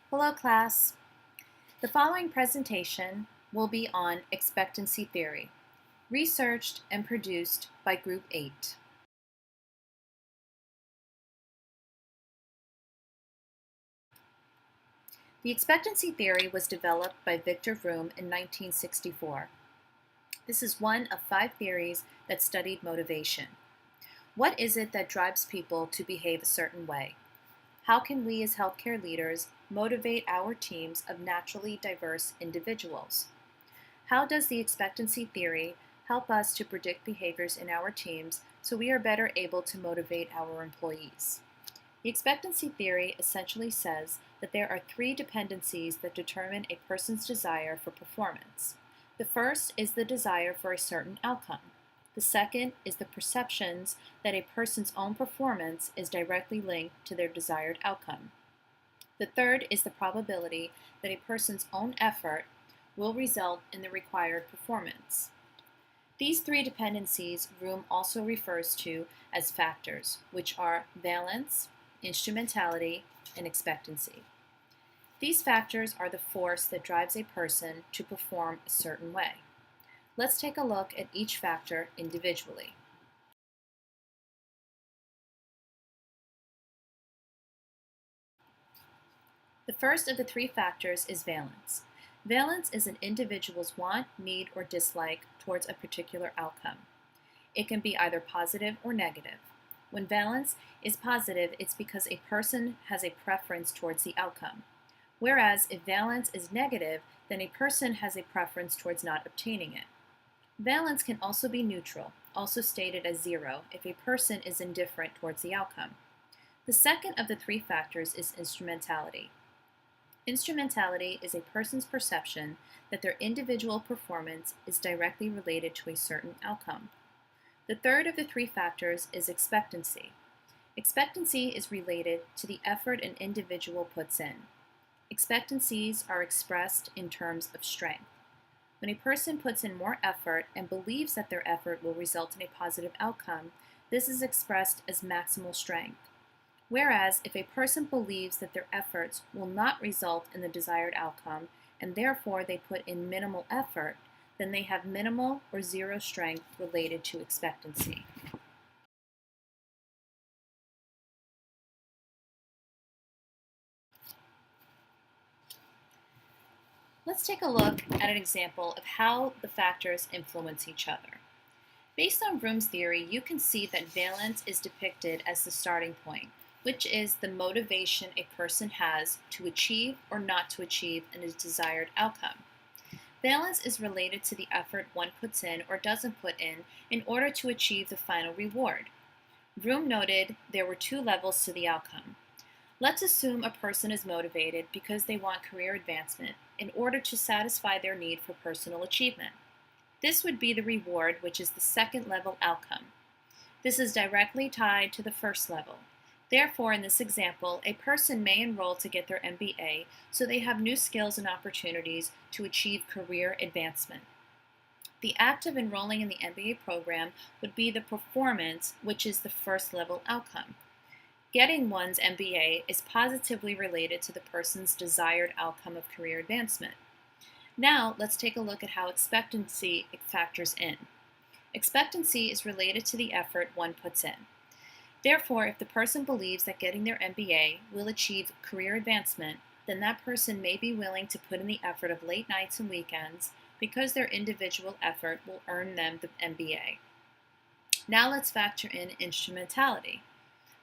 Hello, class. The following presentation will be on expectancy theory, researched and produced by Group 8. The expectancy theory was developed by Victor Vroom in 1964. This is one of 5 theories that studied motivation. What is it that drives people to behave a certain way? How can we as healthcare leaders motivate our teams of naturally diverse individuals? How does the expectancy theory help us to predict behaviors in our teams so we are better able to motivate our employees? The expectancy theory essentially says that there are 3 dependencies that determine a person's desire for performance. The first is the desire for a certain outcome. The second is the perceptions that a person's own performance is directly linked to their desired outcome. The third is the probability that a person's own effort will result in the required performance. These 3 dependencies Vroom also refers to as factors, which are valence, instrumentality, and expectancy. These factors are the force that drives a person to perform a certain way. Let's take a look at each factor individually. The first of the 3 factors is valence. Valence is an individual's want, need, or dislike towards a particular outcome. It can be either positive or negative. When valence is positive, it's because a person has a preference towards the outcome. Whereas if valence is negative, then a person has a preference towards not obtaining it. Valence can also be neutral, also stated as 0, if a person is indifferent towards the outcome. The second of the 3 factors is instrumentality. Instrumentality is a person's perception that their individual performance is directly related to a certain outcome. The third of the 3 factors is expectancy. Expectancy is related to the effort an individual puts in. Expectancies are expressed in terms of strength. When a person puts in more effort and believes that their effort will result in a positive outcome, this is expressed as maximal strength. Whereas if a person believes that their efforts will not result in the desired outcome and therefore they put in minimal effort, then they have minimal or 0 strength related to expectancy. Let's take a look at an example of how the factors influence each other. Based on Vroom's theory, you can see that valence is depicted as the starting point, which is the motivation a person has to achieve or not to achieve a desired outcome. Valence is related to the effort one puts in or doesn't put in order to achieve the final reward. Vroom noted there were 2 levels to the outcome. Let's assume a person is motivated because they want career advancement in order to satisfy their need for personal achievement. This would be the reward, which is the second level outcome. This is directly tied to the first level. Therefore, in this example, a person may enroll to get their MBA so they have new skills and opportunities to achieve career advancement. The act of enrolling in the MBA program would be the performance, which is the first level outcome. Getting one's MBA is positively related to the person's desired outcome of career advancement. Now, let's take a look at how expectancy factors in. Expectancy is related to the effort one puts in. Therefore, if the person believes that getting their MBA will achieve career advancement, then that person may be willing to put in the effort of late nights and weekends because their individual effort will earn them the MBA. Now let's factor in instrumentality.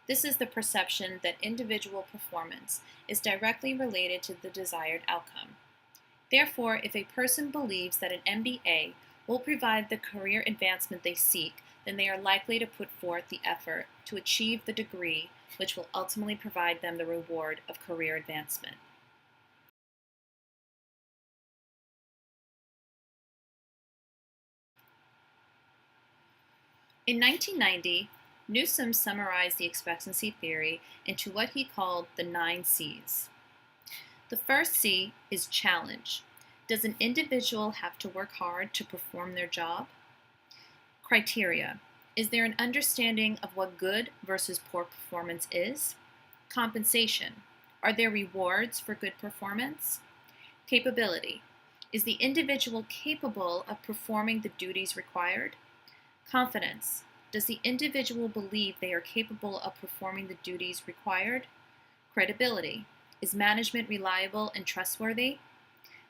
This is the perception that individual performance is directly related to the desired outcome. Therefore, if a person believes that an MBA will provide the career advancement they seek, then they are likely to put forth the effort to achieve the degree which will ultimately provide them the reward of career advancement. In 1990, Newsom summarized the expectancy theory into what he called the 9 C's. The first C is challenge. Does an individual have to work hard to perform their job? Criteria. Is there an understanding of what good versus poor performance is? Compensation. Are there rewards for good performance? Capability. Is the individual capable of performing the duties required? Confidence. Does the individual believe they are capable of performing the duties required? Credibility. Is management reliable and trustworthy?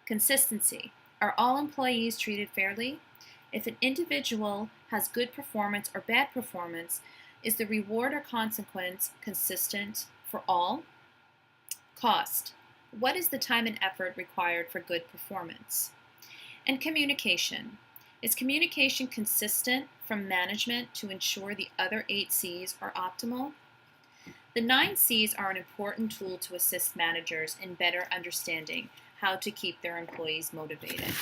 Consistency. Are all employees treated fairly? If an individual has good performance or bad performance, is the reward or consequence consistent for all? Cost. What is the time and effort required for good performance? And communication. Is communication consistent from management to ensure the other 8 C's are optimal? The 9 C's are an important tool to assist managers in better understanding how to keep their employees motivated.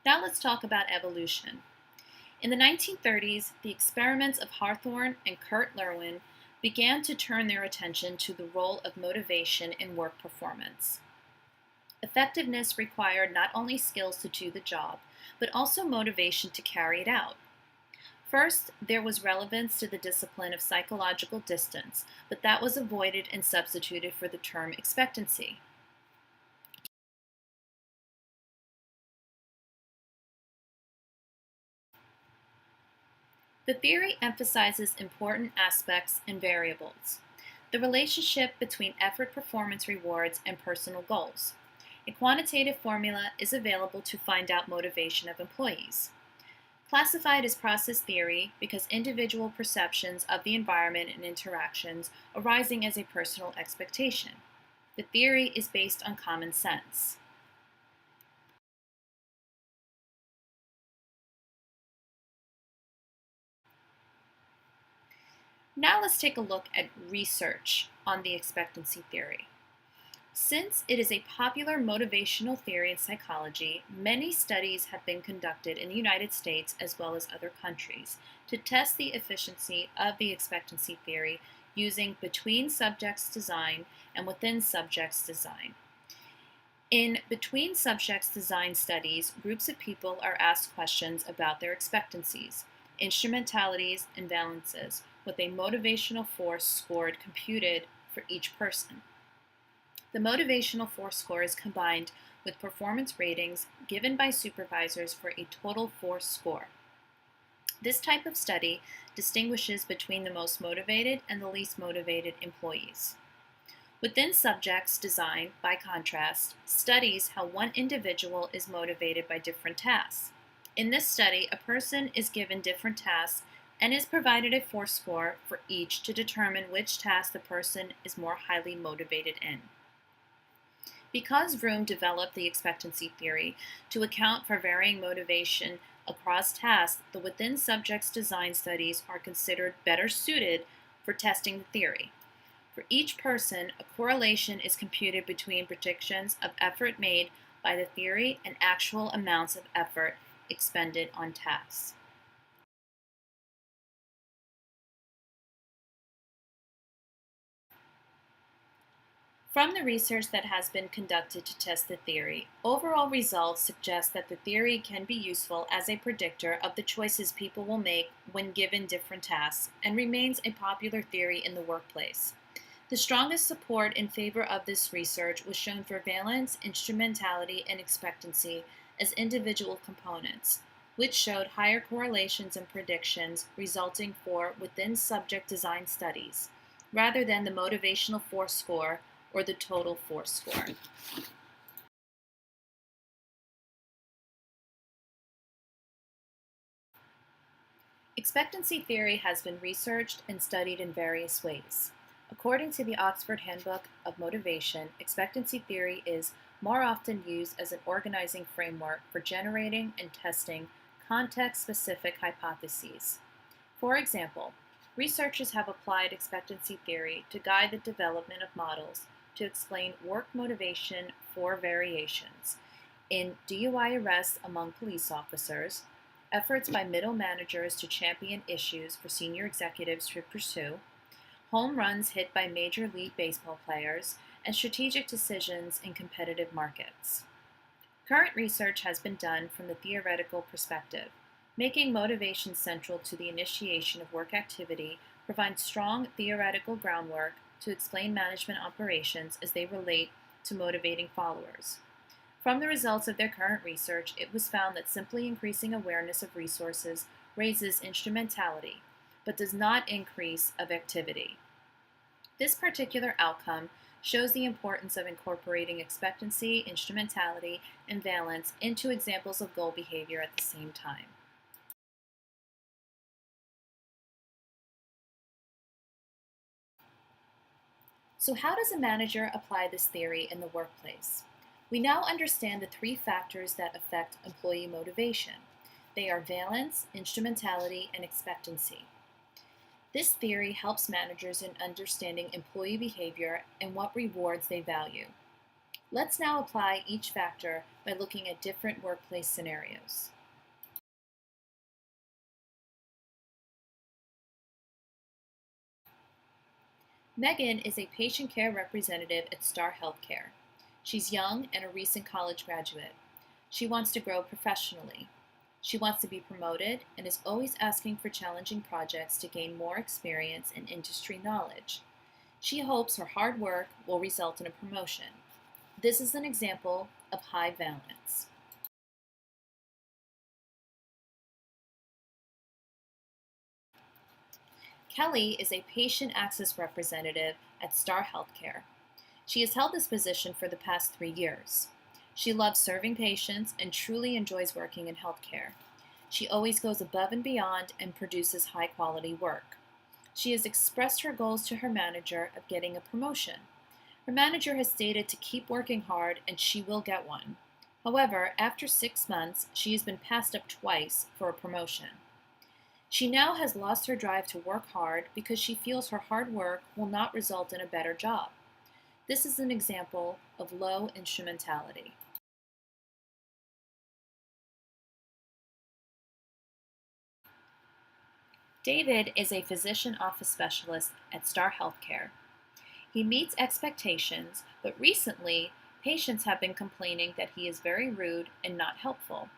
Now let's talk about evolution. In the 1930s, the experiments of Hawthorne and Kurt Lewin began to turn their attention to the role of motivation in work performance. Effectiveness required not only skills to do the job, but also motivation to carry it out. First, there was relevance to the discipline of psychological distance, but that was avoided and substituted for the term expectancy. The theory emphasizes important aspects and variables. The relationship between effort performance rewards and personal goals. A quantitative formula is available to find out motivation of employees. Classified as process theory because individual perceptions of the environment and interactions arising as a personal expectation. The theory is based on common sense. Now let's take a look at research on the expectancy theory. Since it is a popular motivational theory in psychology, many studies have been conducted in the United States as well as other countries to test the efficiency of the expectancy theory using between subjects design and within subjects design. In between subjects design studies, groups of people are asked questions about their expectancies, instrumentalities, and valences, with a motivational force scored computed for each person. The motivational force score is combined with performance ratings given by supervisors for a total force score. This type of study distinguishes between the most motivated and the least motivated employees. Within subjects design, by contrast, studies how one individual is motivated by different tasks. In this study, a person is given different tasks and is provided a force score for each to determine which task the person is more highly motivated in. Because Vroom developed the expectancy theory to account for varying motivation across tasks, the within subjects design studies are considered better suited for testing the theory. For each person, a correlation is computed between predictions of effort made by the theory and actual amounts of effort expended on tasks. From the research that has been conducted to test the theory, overall results suggest that the theory can be useful as a predictor of the choices people will make when given different tasks and remains a popular theory in the workplace. The strongest support in favor of this research was shown for valence, instrumentality, and expectancy as individual components, which showed higher correlations and predictions resulting for within subject design studies, rather than the motivational force score or the total force score. Expectancy theory has been researched and studied in various ways. According to the Oxford Handbook of Motivation, expectancy theory is more often used as an organizing framework for generating and testing context-specific hypotheses. For example, researchers have applied expectancy theory to guide the development of models to explain work motivation for variations in DUI arrests among police officers, efforts by middle managers to champion issues for senior executives to pursue, home runs hit by Major League Baseball players, and strategic decisions in competitive markets. Current research has been done from the theoretical perspective. Making motivation central to the initiation of work activity provides strong theoretical groundwork to explain management operations as they relate to motivating followers. From the results of their current research, it was found that simply increasing awareness of resources raises instrumentality, but does not increase of activity. This particular outcome shows the importance of incorporating expectancy, instrumentality, and valence into examples of goal behavior at the same time. So how does a manager apply this theory in the workplace? We now understand the three factors that affect employee motivation. They are valence, instrumentality, and expectancy. This theory helps managers in understanding employee behavior and what rewards they value. Let's now apply each factor by looking at different workplace scenarios. Megan is a patient care representative at Star Healthcare. She's young and a recent college graduate. She wants to grow professionally. She wants to be promoted and is always asking for challenging projects to gain more experience and industry knowledge. She hopes her hard work will result in a promotion. This is an example of high valence. Kelly is a patient access representative at Star Healthcare. She has held this position for the past 3 years. She loves serving patients and truly enjoys working in healthcare. She always goes above and beyond and produces high quality work. She has expressed her goals to her manager of getting a promotion. Her manager has stated to keep working hard and she will get one. However, after 6 months, she has been passed up twice for a promotion. She now has lost her drive to work hard because she feels her hard work will not result in a better job. This is an example of low instrumentality. David is a physician office specialist at Star Healthcare. He meets expectations, but recently, patients have been complaining that he is very rude and not helpful.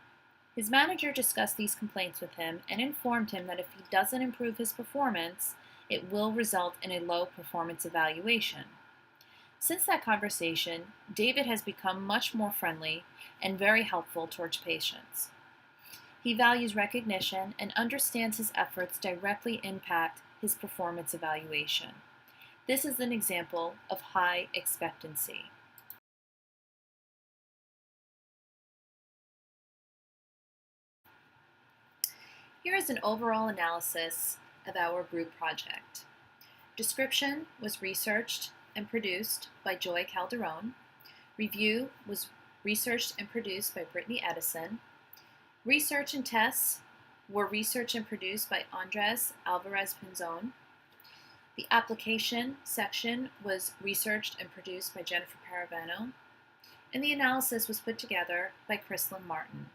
His manager discussed these complaints with him and informed him that if he doesn't improve his performance, it will result in a low performance evaluation. Since that conversation, David has become much more friendly and very helpful towards patients. He values recognition and understands his efforts directly impact his performance evaluation. This is an example of high expectancy. Here is an overall analysis of our group project. Description was researched and produced by Joy Calderon. Review was researched and produced by Brittany Edison. Research and tests were researched and produced by Andres Alvarez Pinzon. The application section was researched and produced by Jennifer Paravano. And the analysis was put together by Chrislyn Martin.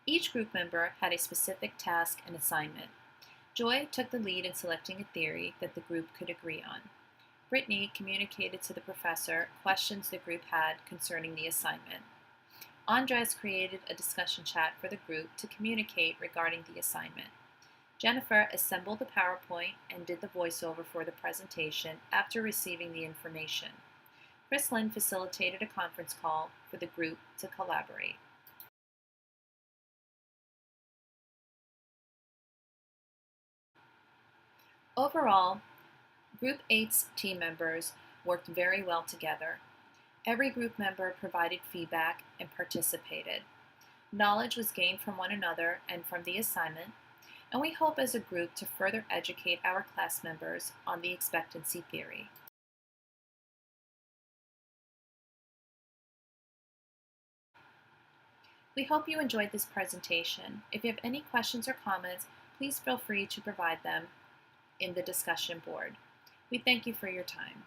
Each group member had a specific task and assignment. Joy took the lead in selecting a theory that the group could agree on. Brittany communicated to the professor questions the group had concerning the assignment. Andres created a discussion chat for the group to communicate regarding the assignment. Jennifer assembled the PowerPoint and did the voiceover for the presentation after receiving the information. Chrislyn facilitated a conference call for the group to collaborate. Overall, Group 8's team members worked very well together. Every group member provided feedback and participated. Knowledge was gained from one another and from the assignment, and we hope as a group to further educate our class members on the expectancy theory. We hope you enjoyed this presentation. If you have any questions or comments, please feel free to provide them in the discussion board. We thank you for your time.